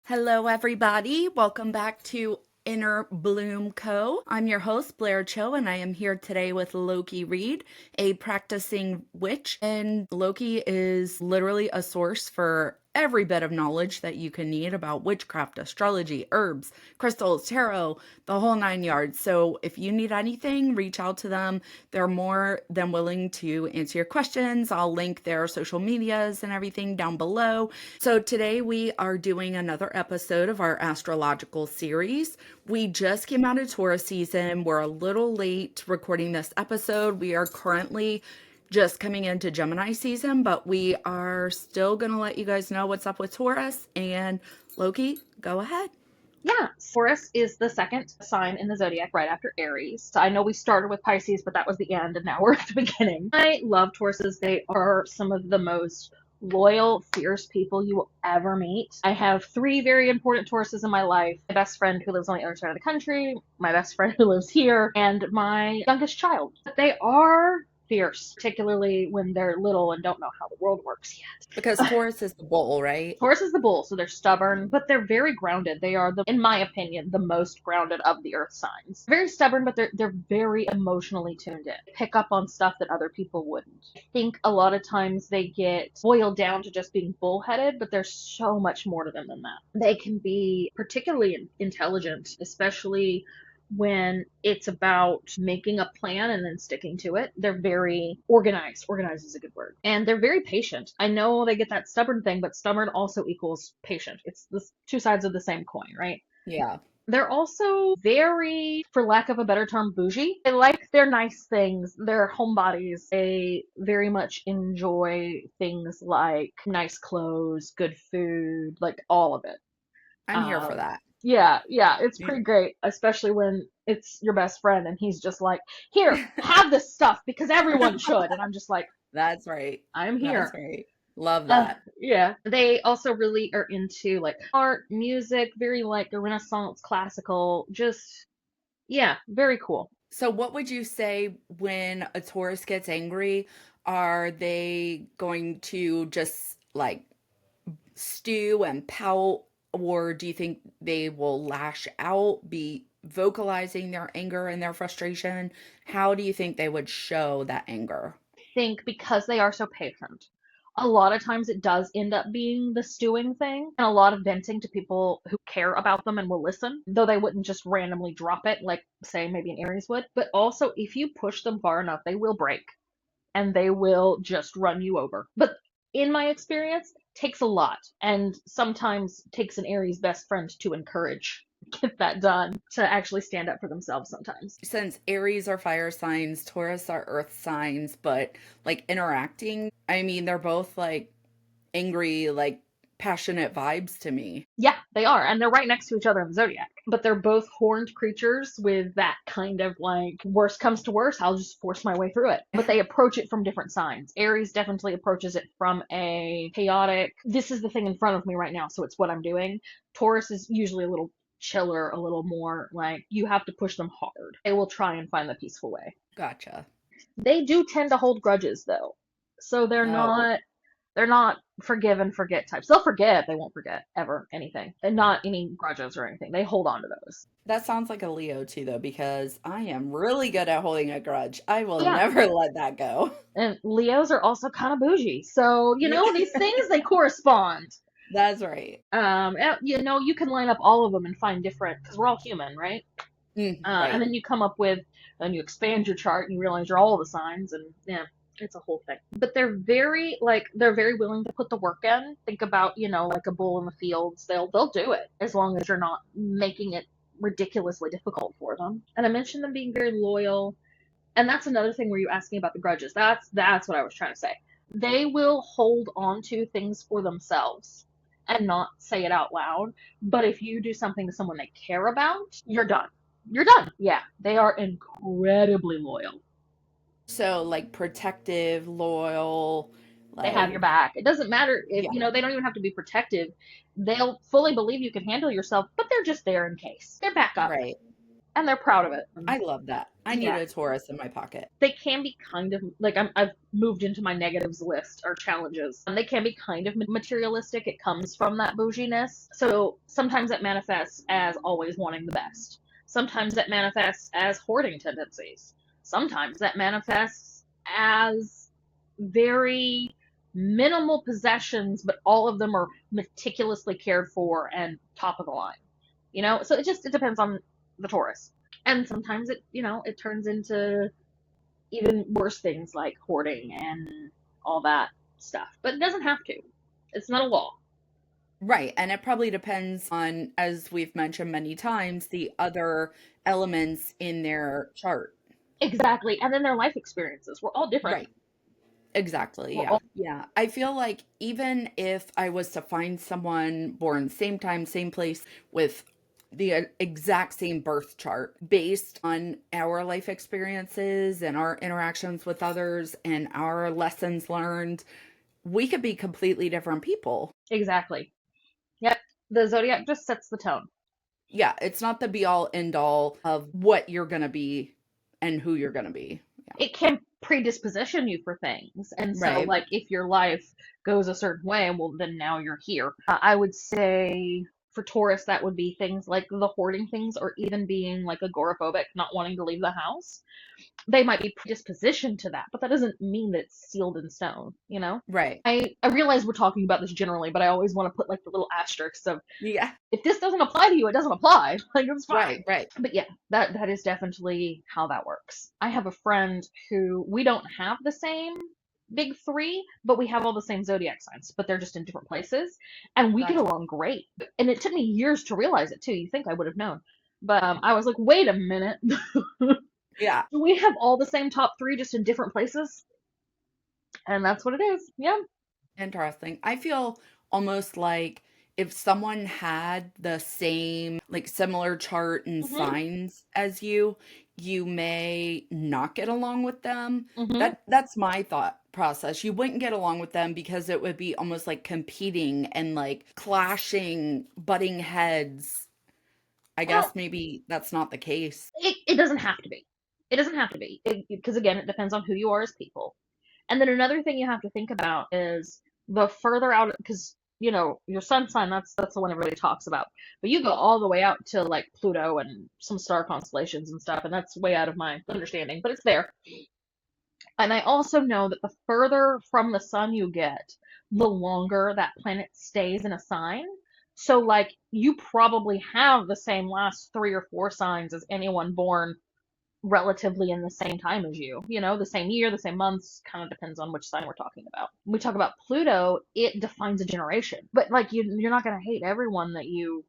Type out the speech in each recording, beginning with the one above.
Hello, everybody. Welcome back to Inner Bloom Co. I'm your host, Blair Cho, and I am here today with Lowkie Reed, a practicing witch. And Lowkie is literally a source for every bit of knowledge that you can need about witchcraft, astrology, herbs, crystals, tarot, the whole nine yards. So if you need anything, reach out to them. They're more than willing to answer your questions. I'll link their social medias and everything down below. So today we are doing another episode of our astrological series. We just came out of Taurus season. We're a little late recording this episode. We are currently just coming into Gemini season, but we are still going to let you guys know what's up with Taurus. And Lowkie, go ahead. Yeah, Taurus is the second sign in the zodiac right after Aries. So I know we started with Pisces, but that was the end, and now we're at the beginning. I love Tauruses. They are some of the most loyal, fierce people you will ever meet. I have three very important Tauruses in my life. My best friend who lives on the other side of the country, my best friend who lives here, and my youngest child. They are fierce, particularly when they're little and don't know how the world works yet. Because Taurus is the bull, right? Taurus is the bull, so they're stubborn, but they're very grounded. They are, in my opinion, the most grounded of the earth signs. Very stubborn, but they're very emotionally tuned in. They pick up on stuff that other people wouldn't. I think a lot of times they get boiled down to just being bullheaded, but there's so much more to them than that. They can be particularly intelligent, especially when it's about making a plan and then sticking to it. They're very organized. Organized is a good word. And they're very patient. I know they get that stubborn thing, but stubborn also equals patient. It's the two sides of the same coin, right? Yeah. They're also very, for lack of a better term, bougie. They like their nice things. They're homebodies. They very much enjoy things like nice clothes, good food, like all of it. I'm here for that. Yeah, it's pretty great, especially when it's your best friend and he's just like, here, have this stuff because everyone should. And I'm just like, That's right. I'm That's here. right. Love that. Yeah. They also really are into like art, music, very like a Renaissance classical, just, yeah, very cool. So what would you say when a Taurus gets angry? Are they going to just like stew and pout, or do you think they will lash out, be vocalizing their anger and their frustration? How do you think they would show that anger? I think because they are so patient. A lot of times it does end up being the stewing thing and a lot of venting to people who care about them and will listen, though they wouldn't just randomly drop it like, say, maybe an Aries would. But also, if you push them far enough, they will break and they will just run you over. But in my experience, takes a lot and sometimes takes an Aries best friend to encourage get that done to actually stand up for themselves sometimes. Since Aries are fire signs, Taurus are earth signs, but like interacting, I mean, they're both like angry, like passionate vibes to me. Yeah, they are. And they're right next to each other in the zodiac. But they're both horned creatures with that kind of like, worst comes to worst, I'll just force my way through it. But they approach it from different signs. Aries definitely approaches it from a chaotic, this is the thing in front of me right now, so it's what I'm doing. Taurus is usually a little chiller, a little more like, you have to push them hard. They will try and find the peaceful way. Gotcha. They do tend to hold grudges though. So Oh, they're not forgive and forget types. They'll forget, they won't forget ever anything. And not any grudges or anything. They hold on to those. that sounds like a Leo too, though, because I am really good at holding a grudge. I will Yeah. never let that go. And Leos are also kind of bougie. So, Yeah, these things they correspond. that's right. You can line up all of them and find different because we're all human, right? And Right. then you come up with, then you expand your chart and you realize you're all the signs, and yeah, it's a whole thing. But they're very willing to put the work in. Think about, like a bull in the fields. They'll do it as long as you're not making it ridiculously difficult for them. And I mentioned them being very loyal, and that's another thing where you asked me about the grudges. That's what I was trying to say. They will hold on to things for themselves and not say it out loud. But if you do something to someone they care about, you're done. You're done. Yeah, they are incredibly loyal. So, like, protective, loyal, They have your like, back. It doesn't matter if, yeah, they don't even have to be protective. They'll fully believe you can handle yourself, but they're just there in case. They're back up. right. and they're proud of it. I love that. I need Yeah. a Taurus in my pocket. They can be kind of like I've moved into my negatives list or challenges, and they can be kind of materialistic. It comes from that bouginess. So sometimes it manifests as always wanting the best. Sometimes it manifests as hoarding tendencies. Sometimes that manifests as very minimal possessions, but all of them are meticulously cared for and top of the line. So it depends on the Taurus. And sometimes it turns into even worse things like hoarding and all that stuff. But it doesn't have to. It's not a law. Right. And it probably depends on, as we've mentioned many times, the other elements in their chart. Exactly. And then their life experiences. We're all different. Right. Exactly. We're Yeah. all Yeah. I feel like even if I was to find someone born same time, same place with the exact same birth chart based on our life experiences and our interactions with others and our lessons learned, we could be completely different people. exactly. Yep. The zodiac just sets the tone. Yeah. It's not the be all end all of what you're going to be and who you're going to be. Yeah. It can predisposition you for things. And so, Right. like, if your life goes a certain way, well, then now you're here. I would say for Taurus, that would be things like the hoarding things or even being like agoraphobic, not wanting to leave the house. They might be predispositioned to that, but that doesn't mean that it's sealed in stone. Right. I realize we're talking about this generally, but I always want to put like the little asterisks of Yeah. if this doesn't apply to you, it doesn't apply. Like it's Right. fine. Right. But yeah, that is definitely how that works. I have a friend who we don't have the same big three, but we have all the same zodiac signs, but they're just in different places, and we get Gotcha. along great. And it took me years to realize it too. You think I would have known, but I was like, wait a minute. Yeah. We have all the same top three, just in different places, and that's what it is. Yeah. Interesting. I feel almost like if someone had the same, like similar chart and Mhm. signs as you may not get along with them. Mhm. That's my thought process. You wouldn't get along with them because it would be almost like competing and like clashing, butting heads. I Well, guess maybe that's not the case. it doesn't have to be. It doesn't have to be because again, it depends on who you are as people. And then another thing you have to think about is the further out, because your sun sign, that's the one everybody talks about. But you go all the way out to like Pluto and some star constellations and stuff, and that's way out of my understanding, but it's there. And I also know that the further from the sun you get, the longer that planet stays in a sign. So, like, you probably have the same last 3 or 4 signs as anyone born relatively in the same time as you. The same year, the same months, kind of depends on which sign we're talking about. When we talk about Pluto, it defines a generation. But, like, you're not going to hate everyone that you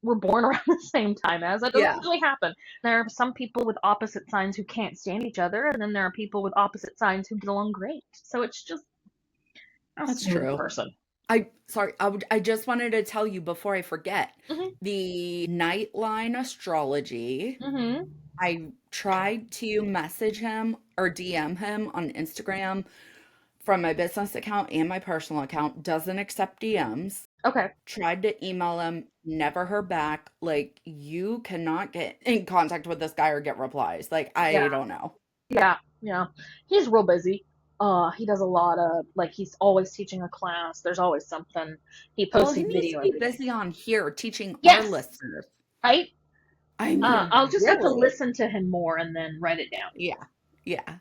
were born around the same time as. That doesn't Yeah, really happen. There are some people with opposite signs who can't stand each other, and then there are people with opposite signs who get along great. So it's just a that's smooth true. person. I just wanted to tell you before I forget. Mhm. The Nightline Astrology, Mhm. I tried to message him or DM him on Instagram from my business account and my personal account, doesn't accept DMs. Okay. Tried to email him, never heard back. Like, you cannot get in contact with this guy or get replies. Like, I Yeah. don't know. Yeah. Yeah. He's real busy. He does a lot of like he's always teaching a class. There's always something. He Well, posts a he needs to video be every day. busy on here teaching our Yes. listeners. Right. I mean, I'll just have to really. listen to him more and then write it down. Yeah. Yeah.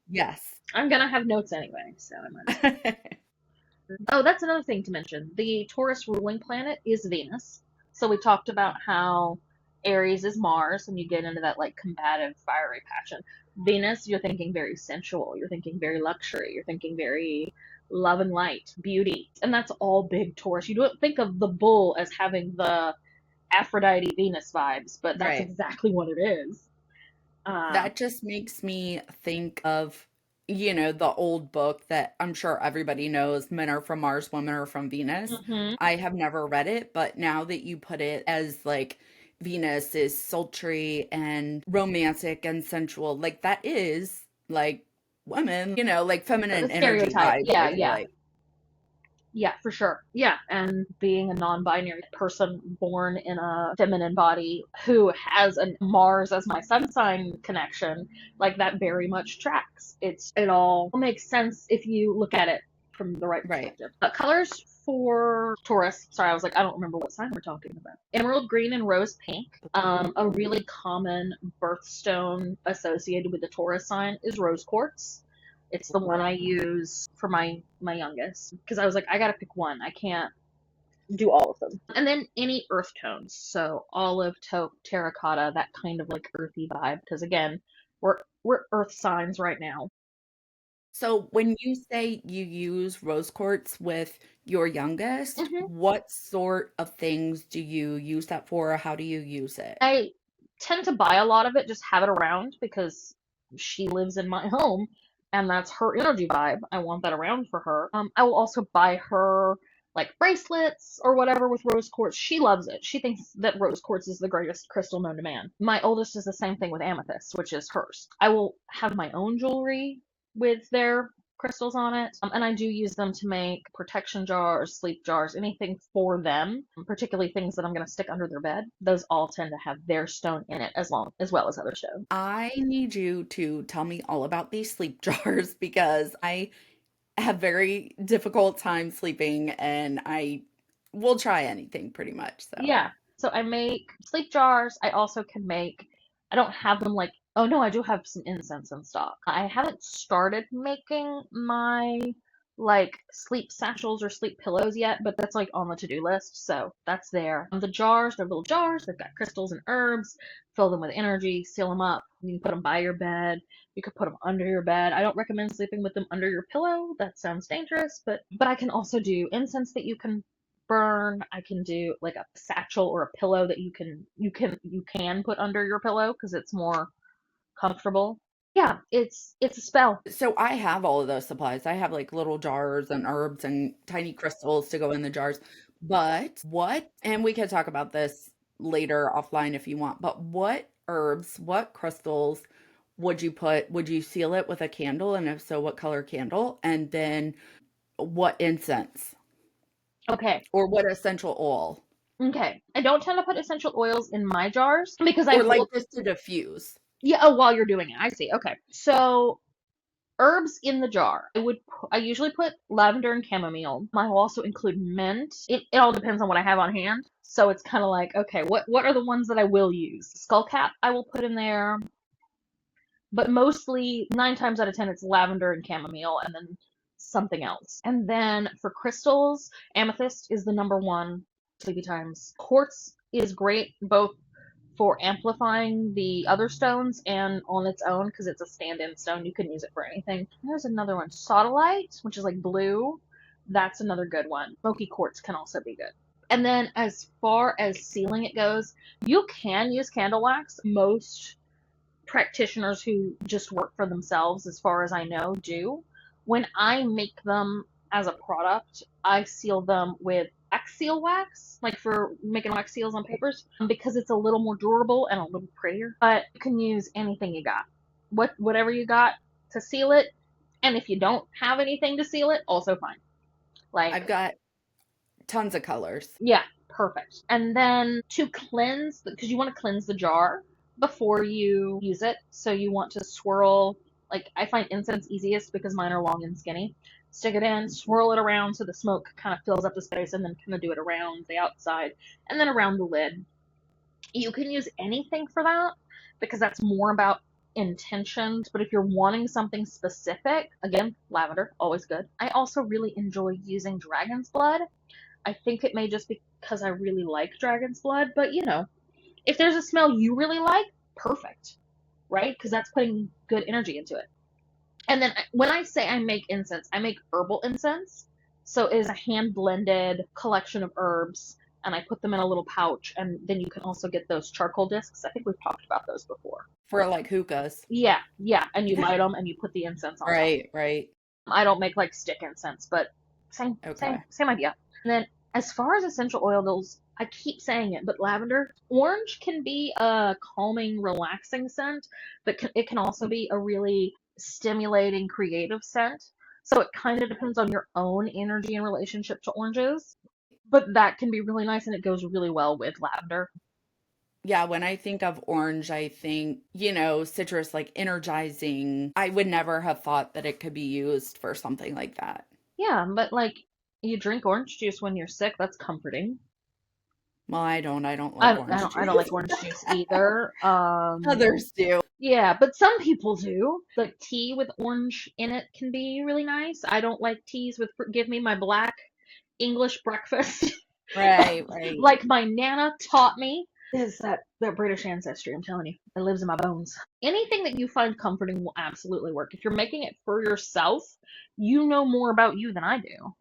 Yes. I'm gonna have notes anyway, so I might as well. Oh, that's another thing to mention. The Taurus ruling planet is Venus. So we talked about how Aries is Mars, and you get into that like combative, fiery passion. Venus, you're thinking very sensual. You're thinking very luxury. You're thinking very love and light, beauty. And that's all big Taurus. You don't think of the bull as having the Aphrodite Venus vibes, but that's Right. exactly what it is. Um, That just makes me think of, the old book that I'm sure everybody knows, Men Are From Mars, Women Are From Venus. mhm. I have never read it, but now that you put it as like Venus is sultry and romantic and sensual, like that is like women, like feminine The energy stereotype. vibes, Yeah, I feel yeah. like. Yeah, for sure. Yeah, and being a non-binary person born in a feminine body who has a Mars as my sun sign connection, like that very much tracks. It all makes sense if you look at it from the right Right. perspective. Colors for Taurus. Sorry, I was like, I don't remember what sign we're talking about. Emerald green and rose pink. A really common birthstone associated with the Taurus sign is rose quartz. It's the one I use for my youngest because I was like, I gotta pick one. I can't do all of them. And then any earth tones, so olive, taupe, terracotta, that kind of like earthy vibe. Because again, we're earth signs right now. So when you say you use rose quartz with your youngest, hmm what sort of things do you use that for? Or how do you use it? I tend to buy a lot of it, just have it around because she lives in my home and that's her energy vibe. I want that around for her. I will also buy her like bracelets or whatever with rose quartz. She loves it. She thinks that rose quartz is the greatest crystal known to man. My oldest is the same thing with amethyst, which is hers. I will have my own jewelry with their crystals on it. And I do use them to make protection jars, sleep jars, anything for them, particularly things that I'm going to stick under their bed. Those all tend to have their stone in it as well as other stones. I need you to tell me all about these sleep jars because I have very difficult time sleeping and I will try anything pretty much. So, Yeah. So I make sleep jars. I also can make, I don't have them like, oh no, I do have some incense in stock. I haven't started making my like sleep satchels or sleep pillows yet, but that's like on the to-do list. So that's there. The jars, they're little jars. They've got crystals and herbs. Fill them with energy, seal them up. You can put them by your bed. You could put them under your bed. I don't recommend sleeping with them under your pillow. That sounds dangerous, but I can also do incense that you can burn. I can do like a satchel or a pillow that you can put under your pillow because it's more comfortable. Yeah, it's a spell. so I have all of those supplies. I have like little jars and herbs and tiny crystals to go in the jars. But what, and we could talk about this later offline if you want, but what herbs, what crystals would you put? Would you seal it with a candle? And if so, what color candle? And then what incense Okay. or what essential oil? Okay. I don't tend to put essential oils in my jars because I Or like will. just to diffuse. Yeah, oh, while you're doing it. I see. Okay. So herbs in the jar. I usually put lavender and chamomile. I will also include mint. It all depends on what I have on hand. So it's kind of like, okay, what are the ones that I will use? Skullcap I will put in there, but mostly 9 times out of 10 it's lavender and chamomile and then something else. And then for crystals, amethyst is the number one sleepy times. Quartz is great both for amplifying the other stones and on its own because it's a stand-in stone. You can use it for anything. There's another one, sodalite, which is like blue. That's another good one. Smoky quartz can also be good. And then as far as sealing it goes, you can use candle wax. Most practitioners who just work for themselves, as far as I know, do. When I make them as a product, I seal them with wax seal wax, like for making wax seals on papers, because it's a little more durable and a little prettier. But you can use anything you got, whatever you got to seal it, and if you don't have anything to seal it, also fine. Like, I've got tons of colors. yeah, perfect. And then to cleanse, because you want to cleanse the jar before you use it. So you want to swirl, like I find incense easiest because mine are long and skinny. Stick it in, swirl it around so the smoke kind of fills up the space, and then kind of do it around the outside and then around the lid. You can use anything for that because that's more about intentions. But if you're wanting something specific, again, lavender, always good. I also really enjoy using dragon's blood. I think it may just be because I really like dragon's blood, but if there's a smell you really like, perfect, right? Because that's putting good energy into it. And then when I say I make incense, I make herbal incense. So it is a hand blended collection of herbs, and I put them in a little pouch. And then you can also get those charcoal discs. I think we've talked about those before. For like hookahs. Yeah, yeah. And you light them and you put the incense on top. Right, right. I don't make like stick incense, but same, Okay. same, same idea. And then as far as essential oils, I keep saying it, but lavender, orange can be a calming, relaxing scent, but it can also be a really stimulating, creative scent. So it kind of depends on your own energy and relationship to oranges. But that can be really nice and it goes really well with lavender. Yeah, when I think of orange, I think, citrus, like energizing. I would never have thought that it could be used for something like that. Yeah, but like you drink orange juice when you're sick, that's comforting. Well, I don't. I don't like orange I don't like juice. orange juice either. Others do. Yeah, but some people do. Like tea with orange in it can be really nice. I don't like teas with give me my black English breakfast. Right, right. Like my nana taught me. Is that British ancestry, I'm telling you. It lives in my bones. Anything that you find comforting will absolutely work. If you're making it for yourself, you know more about you than I do.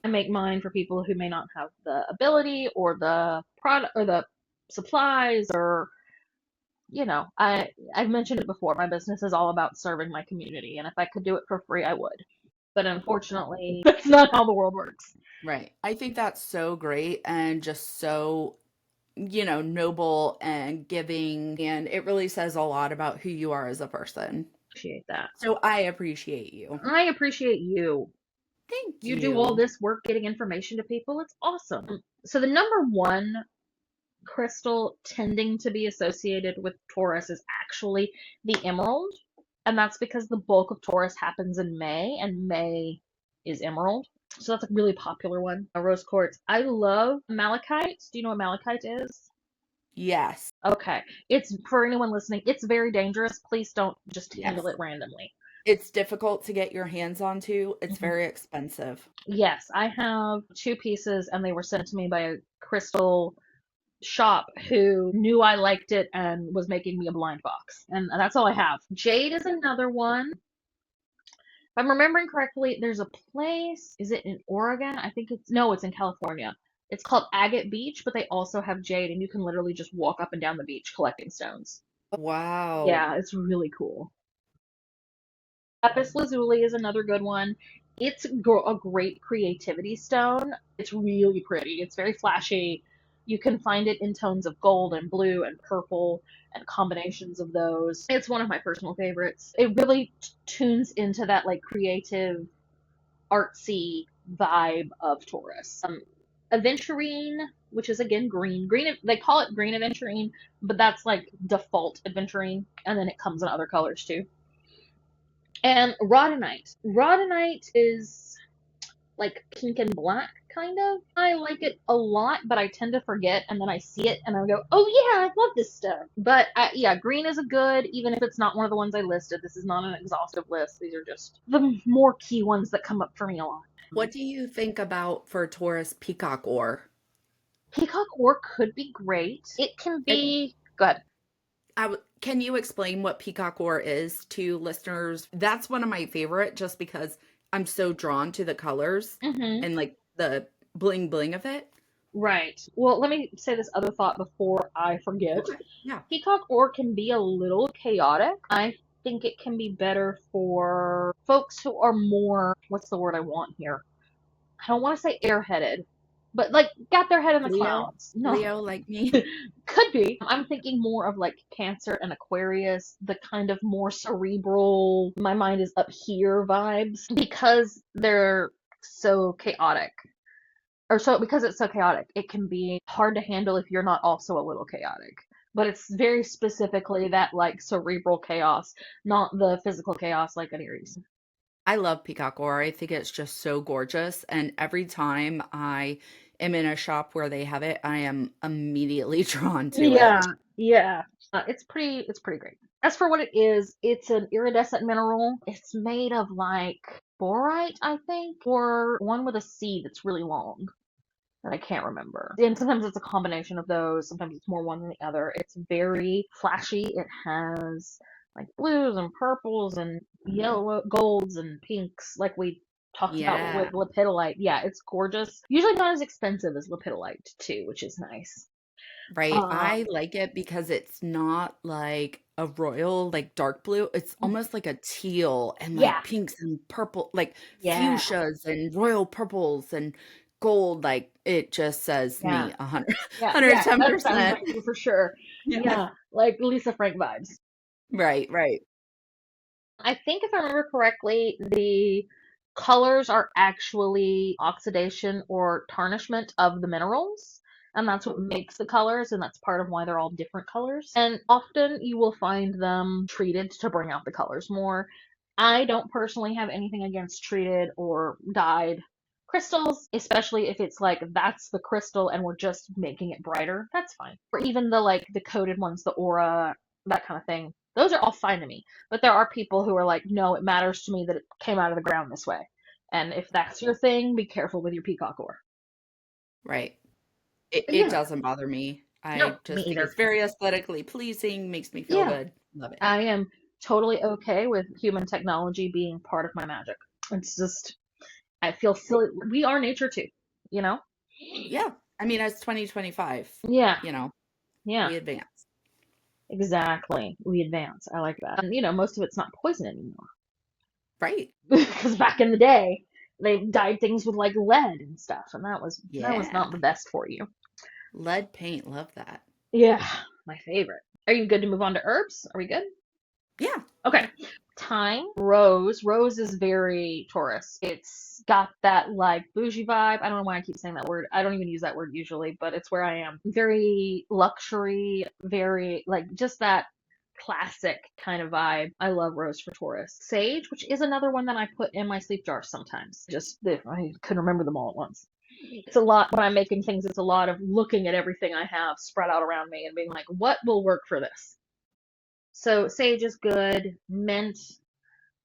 I make mine for people who may not have the ability or the product or the supplies or I've mentioned it before. My business is all about serving my community, and if I could do it for free, I would. But unfortunately, that's not how the world works. Right. I think that's so great and just so, noble and giving. And it really says a lot about who you are as a person. Appreciate that. So I appreciate you. I appreciate you. Thank You do all you. this work getting information to people. It's awesome. So the number one crystal tending to be associated with Taurus is actually the emerald. And that's because the bulk of Taurus happens in May, and May is emerald. So that's a really popular one. A rose quartz. I love malachite. Do you know what malachite is? Yes. Okay. It's for anyone listening, it's very dangerous. Please don't just handle Yes. it randomly. It's difficult to get your hands onto. It's Mhm. very expensive. Yes, I have two pieces and they were sent to me by a crystal shop who knew I liked it and was making me a blind box. And that's all I have. Jade is another one. If I'm remembering correctly, there's a place. Is it in Oregon? I think no, it's in California. It's called Agate Beach, but they also have jade, and you can literally just walk up and down the beach collecting stones. Wow. Yeah, it's really cool. Lapis lazuli is another good one. It's a great creativity stone. It's really pretty. It's very flashy. You can find it in tones of gold and blue and purple and combinations of those. It's one of my personal favorites. It really tunes into that like creative, artsy vibe of Taurus. Aventurine, which is again green. Green, they call it green aventurine, but that's like default aventurine, and then it comes in other colors too. And rhodonite. Rhodonite is like pink and black, kind of. I like it a lot, but I tend to forget, and then I see it, and I go, oh yeah, I love this stuff. But yeah, green is a good, even if it's not one of the ones I listed. This is not an exhaustive list. These are just the more key ones that come up for me a lot. What do you think about for Taurus peacock ore? Peacock ore could be great. It can It, be good. can you explain what peacock ore is to listeners? That's one of my favorite just because I'm so drawn to the colors Mm-hmm. and like the bling bling of it. Right. Well, let me say this other thought before I forget. Okay. Yeah. Peacock ore can be a little chaotic. I think it can be better for folks who are more, what's the word I want here? I don't want to say airheaded, but like got their head in the Leo? clouds. No, Leo like me? could be. I'm thinking more of like Cancer and Aquarius, the kind of more cerebral, my mind is up here vibes because they're so chaotic. Or so because it's so chaotic, it can be hard to handle if you're not also a little chaotic. But it's very specifically that like cerebral chaos, not the physical chaos like an Aries. I love peacock ore. I think it's just so gorgeous. And every time I am in a shop where they have it, I am immediately drawn to Yeah, it. yeah. It's pretty great. As for what it is, it's an iridescent mineral. It's made of like borite, I think, or one with a C that's really long that I can't remember. And sometimes it's a combination of those. Sometimes it's more one than the other. It's very flashy. It has like blues and purples and yellow, golds and pinks, like we talked about with Yeah. lepidolite. Yeah, it's gorgeous. Usually not as expensive as lepidolite too, which is nice. Right. Uh, I like it because it's not like a royal, like dark blue. It's almost like a teal and yeah, like pinks and purple, like yeah, fuchsias and royal purples and gold. Like it just says yeah, me 100, yeah, yeah. That sounds 110%. like you for sure. Yeah. Yeah, like Lisa Frank vibes. Right, right. I think if I remember correctly, the colors are actually oxidation or tarnishment of the minerals. And that's what makes the colors, and that's part of why they're all different colors. And often you will find them treated to bring out the colors more. I don't personally have anything against treated or dyed crystals, especially if it's like that's the crystal and we're just making it brighter. That's fine. Or even the like the coated ones, the aura, that kind of thing. Those are all fine to me. But there are people who are like, no, it matters to me that it came out of the ground this way. And if that's your thing, be careful with your peacock ore. Right. But It yeah, doesn't bother me. no, I me just think either. it's very aesthetically pleasing, makes me feel Yeah, good. Love it. I am totally okay with human technology being part of my magic. It's just, I feel silly. We are nature too, you know? Yeah. I mean, as 2025, Yeah, you know, yeah, we advance. exactly. We advance. I like that. And, most of it's not poison anymore. Right. Because back in the day, they dyed things with like lead and stuff, and that was Yeah. not the best for you. Lead paint, love that. Yeah, my favorite. Are you good to move on to herbs? Are we good? Yeah. Okay. Thyme, rose. Rose is very Taurus. It's got that like bougie vibe. I don't know why I keep saying that word. I don't even use that word usually, but it's where I am. Very luxury, very like just that classic kind of vibe. I love rose for Taurus. Sage, which is another one that I put in my sleep jar sometimes. Just I couldn't remember them all at once. It's a lot when I'm making things, it's a lot of looking at everything I have spread out around me and being like, what will work for this? So sage is good, mint,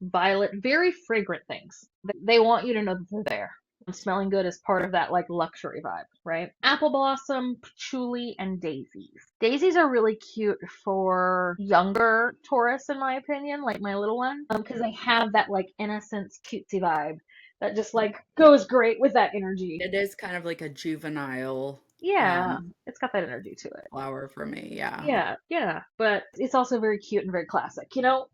violet, very fragrant things. They want you to know that they're there. And smelling good is part of that like luxury vibe, right? Apple blossom, patchouli, and daisies. Daisies are really cute for younger Taurus, in my opinion, like my little one, because they have that like innocence, cutesy vibe that just like goes great with that energy. It is kind of like a juvenile Yeah, it's got that energy to it. flower for me. Yeah. Yeah, yeah, but it's also very cute and very classic. You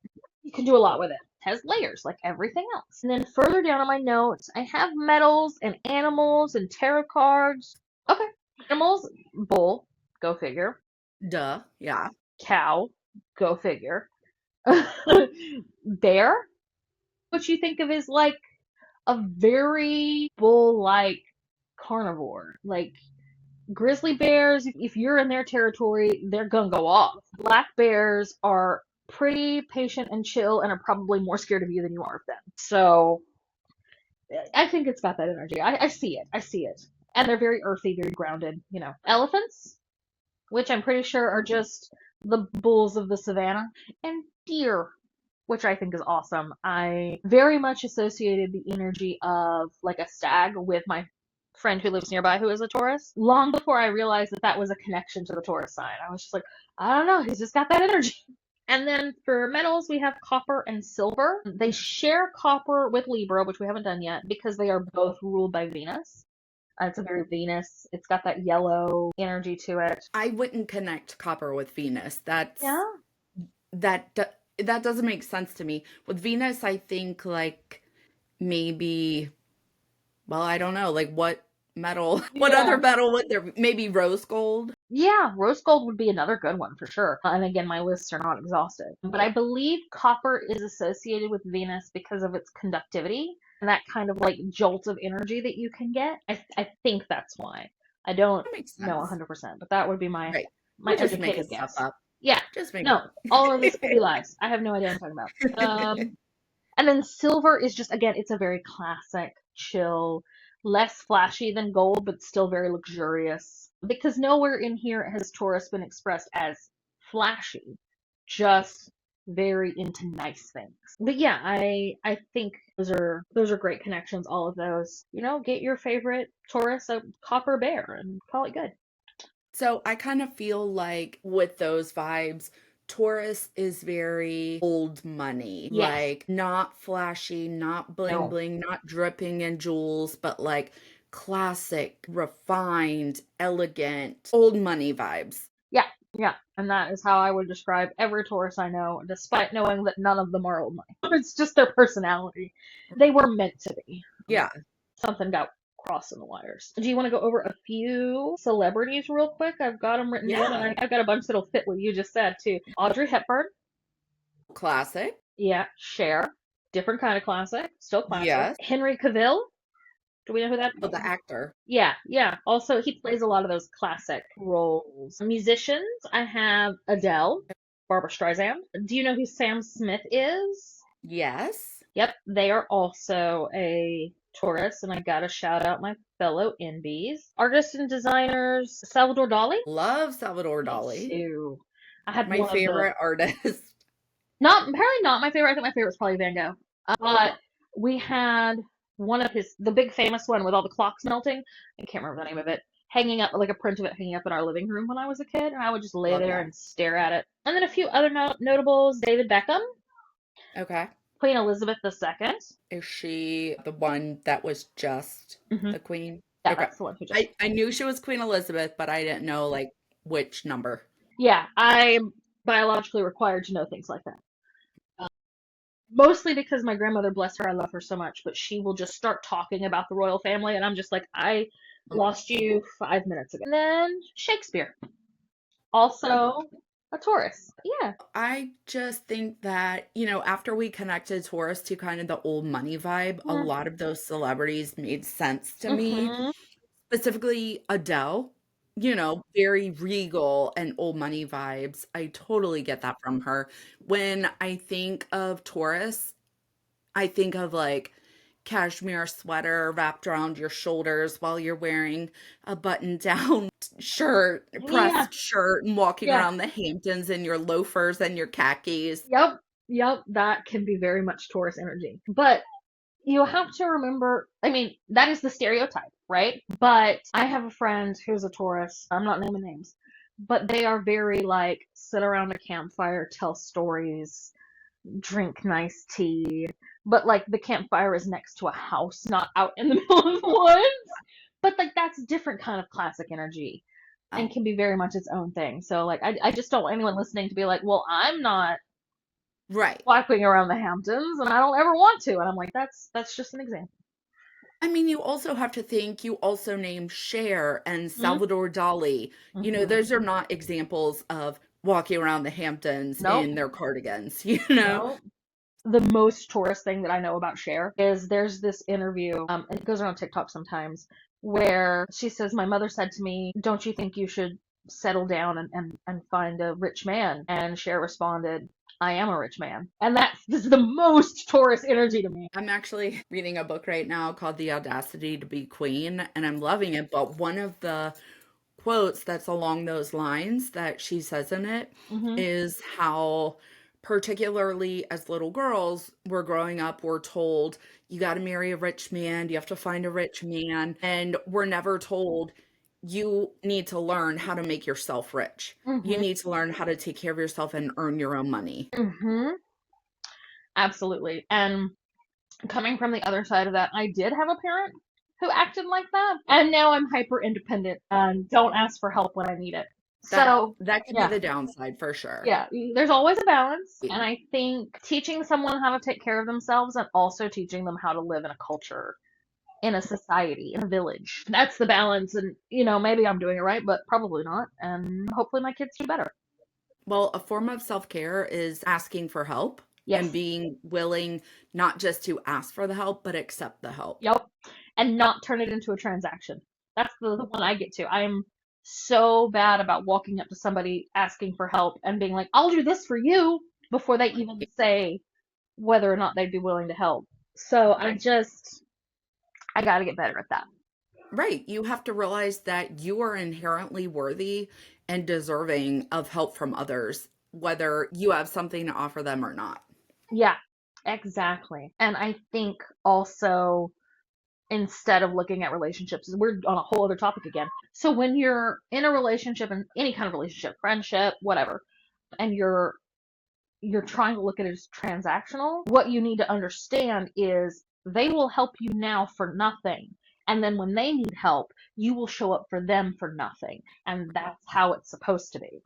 can do a lot with it. It has layers like everything else. And then further down on my notes, I have metals and animals and tarot cards. Okay, animals, bull, go figure. Duh. Yeah. Cow, go figure. Bear, what you think of is like a very bull-like carnivore. Like grizzly bears, if you're in their territory, they're gonna go off. Black bears are pretty patient and chill and are probably more scared of you than you are of them. So I think it's got that energy. I see it. I see it. And they're very earthy, very grounded. Elephants, which I'm pretty sure are just the bulls of the savannah, and deer, which I think is awesome. I very much associated the energy of like a stag with my friend who lives nearby who is a Taurus, long before I realized that that was a connection to the Taurus sign. I was just like, I don't know, he's just got that energy. And then for metals, we have copper and silver. They share copper with Libra, which we haven't done yet, because they are both ruled by Venus. It's a very Venus. It's got that yellow energy to it. I wouldn't connect copper with Venus. Yeah. That doesn't make sense to me. With Venus, I think like maybe, well, I don't know, like what metal, what other Yeah. metal would there be? Maybe rose gold? Yeah, rose gold would be another good one for sure. And again, my lists are not exhaustive. But I believe copper is associated with Venus because of its conductivity and that kind of like jolt of energy that you can get. I think that's why. I don't That makes know sense. 100%, but that would be my Right. my We're just making educated stuff guess. up. Yeah. Just making No, all of this could be lies. I have no idea what I'm talking about. And then silver is just, again, it's a very classic, chill, less flashy than gold, but still very luxurious. Because nowhere in here has Taurus been expressed as flashy, just very into nice things. But yeah, I think those are great connections, all of those. Get your favorite Taurus a copper bear and call it good. So I kind of feel like with those vibes, Taurus is very old money, Yes. like not flashy, not bling No. bling, not dripping in jewels, but like classic, refined, elegant, old money vibes. Yeah, yeah, and that is how I would describe every Taurus I know, despite knowing that none of them are old money. It's just their personality. They were meant to be. Yeah. Something got crossed in the wires. Do you want to go over a few celebrities real quick? I've got them written down, and Yeah. I've got a bunch that'll fit what you just said too. Audrey Hepburn. Classic. Yeah, Cher. Different kind of classic. Still classic. Yes. Henry Cavill. Do we know who that Oh, is? the actor. Yeah, yeah. Also, he plays a lot of those classic roles. Musicians, I have Adele, Barbara Streisand. Do you know who Sam Smith is? Yes. Yep, they are also a Taurus, and I gotta shout out my fellow NBs. Artists and designers, Salvador Dali. Love Salvador Me Dali. too. I had My one of the favorite artist. not apparently not my favorite. I think my favorite is probably Van Gogh. But we had one of his the big famous one with all the clocks melting. I can't remember the name of it. Hanging up like a print of it hanging up in our living room when I was a kid, and I would just lay Love there that. and stare at it. And then a few other notables: David Beckham, Okay. Queen Elizabeth II. Is she the one that was just Hmm. the queen? Yeah, Okay. that's the one who just. I knew she was Queen Elizabeth, but I didn't know like which number. Yeah, I'm biologically required to know things like that. Mostly because my grandmother, bless her, I love her so much, but she will just start talking about the royal family, and I'm just like, I lost you 5 minutes ago. And then Shakespeare, also a Taurus. Yeah. I just think that, after we connected Taurus to kind of the old money vibe, a lot of those celebrities made sense to me. Mm-hmm. Specifically Adele, very regal and old money vibes. I totally get that from her. When I think of Taurus, I think of like cashmere sweater wrapped around your shoulders while you're wearing a button down shirt, Yeah. pressed shirt, and walking Yeah. around the Hamptons in your loafers and your khakis. Yep. Yep. That can be very much Taurus energy. But you have to remember, I mean, that is the stereotype, right? But I have a friend who's a Taurus. I'm not naming names, but they are very like sit around a campfire, tell stories, drink nice tea. But like the campfire is next to a house, not out in the middle of the woods. But like that's different kind of classic energy and Oh, can be very much its own thing. So like I just don't want anyone listening to be like, well, I'm not right. walking around the Hamptons and I don't ever want to. And I'm like, that's just an example. I mean, you also have to think you also named Cher and Salvador Dali. Mm-hmm. Those are not examples of walking around the Hamptons Nope. in their cardigans, you know? Nope. The most tourist thing that I know about Cher is there's this interview, and it goes around TikTok sometimes, where she says, my mother said to me, don't you think you should settle down and find a rich man? And Cher responded, I am a rich man. And that's this is the most tourist energy to me. I'm actually reading a book right now called The Audacity to Be Queen, and I'm loving it. But one of the quotes that's along those lines that she says in it Hmm. is how, particularly as little girls, we're growing up, we're told you got to marry a rich man, you have to find a rich man, and we're never told you need to learn how to make yourself rich. You Hmm. need to learn how to take care of yourself and earn your own money. Hmm. Absolutely. And coming from the other side of that, I did have a parent who acted like that, and now I'm hyper independent and don't ask for help when I need it. That So, that could be yeah, the downside for sure. yeah, there's always a balance, and I think teaching someone how to take care of themselves and also teaching them how to live in a culture, in a society, in a village. That's the balance, and maybe I'm doing it right, but probably not, and hopefully my kids do better. Well, a form of self-care is asking for help and Yes. being willing not just to ask for the help, but accept the help. Yep. And not turn it into a transaction. That's the one I get to. I'm so bad about walking up to somebody asking for help and being like, I'll do this for you before they even say whether or not they'd be willing to help. So I got to get better at that. Right. You have to realize that you are inherently worthy and deserving of help from others, whether you have something to offer them or not. Yeah, exactly. And I think also instead of looking at relationships, we're on a whole other topic again. So when you're in a relationship, in any kind of relationship, friendship, whatever, and you're trying to look at it as transactional, what you need to understand is they will help you now for nothing. And then when they need help, you will show up for them for nothing. And that's how it's supposed to be.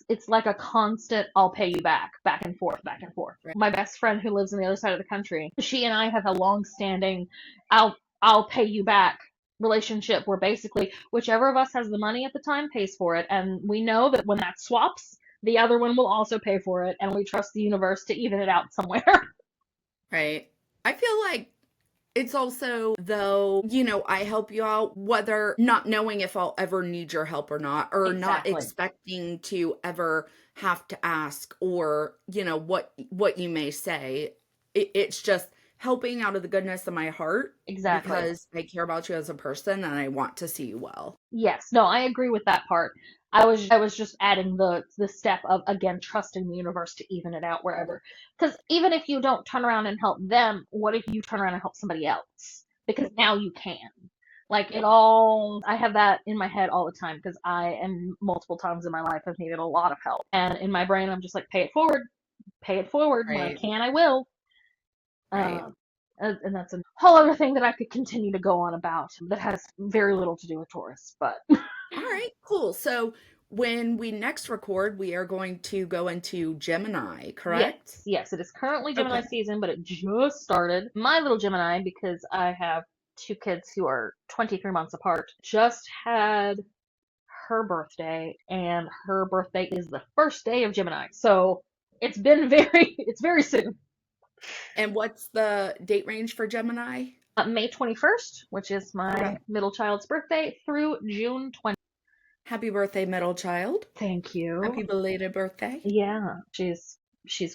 It's like a constant I'll pay you back, back and forth, back and forth. Right. My best friend who lives on the other side of the country, she and I have a long standing I'll pay you back relationship where basically whichever of us has the money at the time pays for it. And we know that when that swaps, the other one will also pay for it, and we trust the universe to even it out somewhere. Right. I feel like it's also, though, I help you out, whether not knowing if I'll ever need your help or not, or not Exactly. expecting to ever have to ask, or, what you may say. It's just helping out of the goodness of my heart Exactly. because I care about you as a person and I want to see you well. Yes, no, I agree with that part. I was just adding the step of again trusting the universe to even it out wherever. Because even if you don't turn around and help them, what if you turn around and help somebody else? Because now you can. Like it all, I have that in my head all the time because I am multiple times in my life have needed a lot of help, and in my brain I'm just like, pay it forward, pay it forward. When I Right. can, I will. Right. Um, and that's a whole other thing that I could continue to go on about that has very little to do with Taurus, but All right, cool. So when we next record, we are going to go into Gemini, yes, correct? yes, it is currently Gemini Okay. season, but it just started. My little Gemini, because I have two kids who are 23 months apart, just had her birthday, and her birthday is the first day of Gemini. So it's been it's very soon. And what's the date range for Gemini? May 21st, which is my Okay. middle child's birthday, through June 20th. Happy birthday, middle child. Thank Happy you. belated birthday. Yeah, she's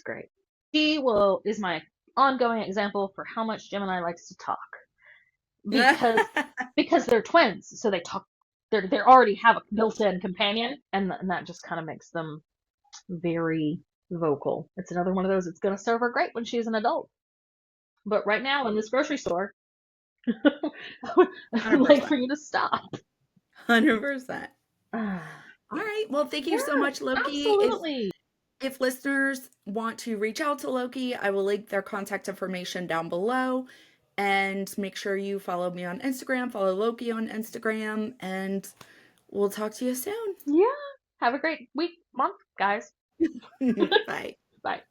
great. She will is my ongoing example for how much Gemini likes to talk because they're twins, so they talk. They already have a built-in companion, and that just kind of makes them very vocal. It's another one of those. It's gonna serve her great when she's an adult. But right now in this grocery store, I would like for 100%. you to stop. 100%. Ah, All right. Well, thank you so yes, much, Loki. absolutely. If listeners want to reach out to Loki, I will link their contact information down below. And make sure you follow me on Instagram, follow Loki on Instagram, and we'll talk to you soon. Yeah. Have a great week, month, guys. Bye. Bye.